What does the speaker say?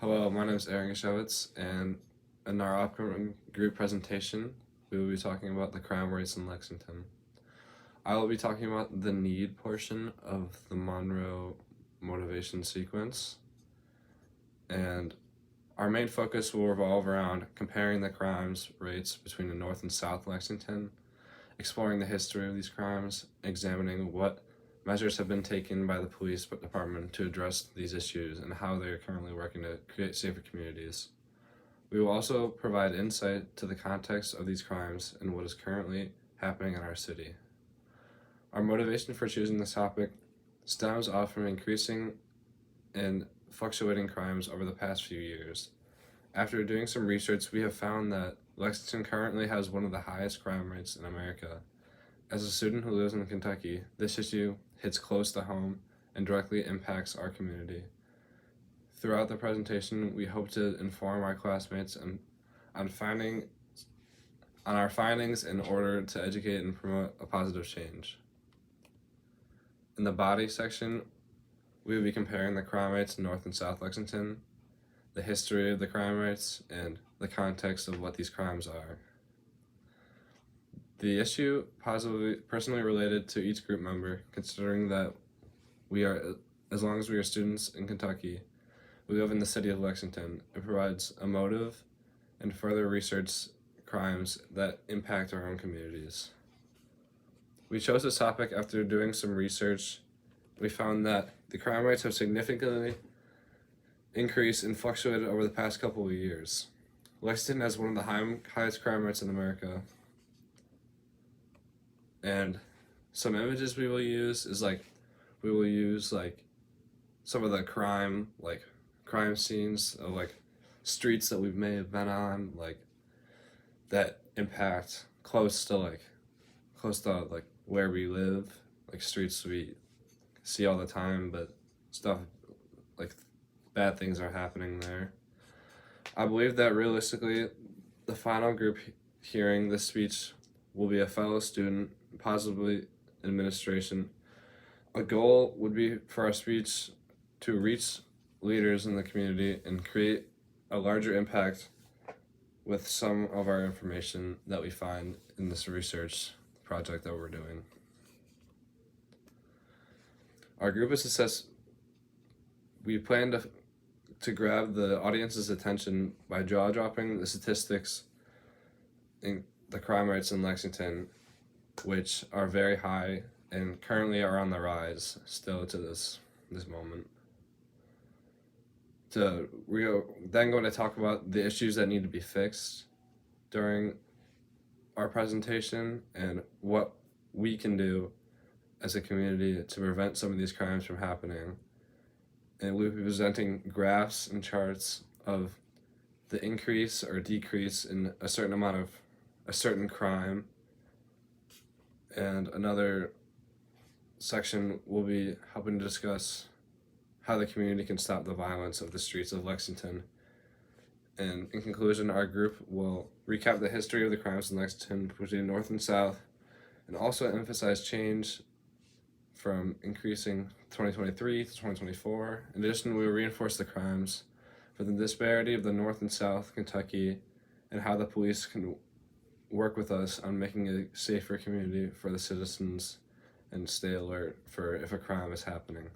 Hello, my name is Aaron Gashevitz, and in our upcoming group presentation, we will be talking about the crime rates in Lexington. I will be talking about the need portion of the Monroe motivation sequence, and our main focus will revolve around comparing the crimes rates between the North and South Lexington, exploring the history of these crimes, examining what measures have been taken by the police department to address these issues and how they are currently working to create safer communities. We will also provide insight to the context of these crimes and what is currently happening in our city. Our motivation for choosing this topic stems off from increasing and fluctuating crimes over the past few years. After doing some research, we have found that Lexington currently has one of the highest crime rates in America. As a student who lives in Kentucky, this issue hits close to home and directly impacts our community. Throughout the presentation, we hope to inform our classmates on our findings in order to educate and promote a positive change. In the body section, we will be comparing the crime rates in North and South Lexington, the history of the crime rates, and the context of what these crimes are. The issue personally related to each group member, considering that as long as we are students in Kentucky, we live in the city of Lexington. It provides a motive and further research crimes that impact our own communities. We chose this topic after doing some research. We found that the crime rates have significantly increased and fluctuated over the past couple of years. Lexington has one of the highest crime rates in America. And some images we will use is we will use some of the crime scenes of streets that we may have been on, that impact close to where we live, streets we see all the time, but stuff bad things are happening there. I believe that realistically, the final group hearing this speech will be a fellow student, possibly administration. A goal would be for our speech to reach leaders in the community and create a larger impact with some of our information that we find in this research project that we're doing. Our group of success, we plan to grab the audience's attention by jaw-dropping the statistics in the crime rates in Lexington, which are very high and currently are on the rise still to this moment. We're then going to talk about the issues that need to be fixed during our presentation and what we can do as a community to prevent some of these crimes from happening. And we'll be presenting graphs and charts of the increase or decrease in a certain crime. And another section will be helping to discuss how the community can stop the violence of the streets of Lexington. And in conclusion, our group will recap the history of the crimes in Lexington between North and South, and also emphasize change from increasing 2023 to 2024. In addition, we will reinforce the crimes for the disparity of the North and South Kentucky and how the police can work with us on making a safer community for the citizens and stay alert for if a crime is happening.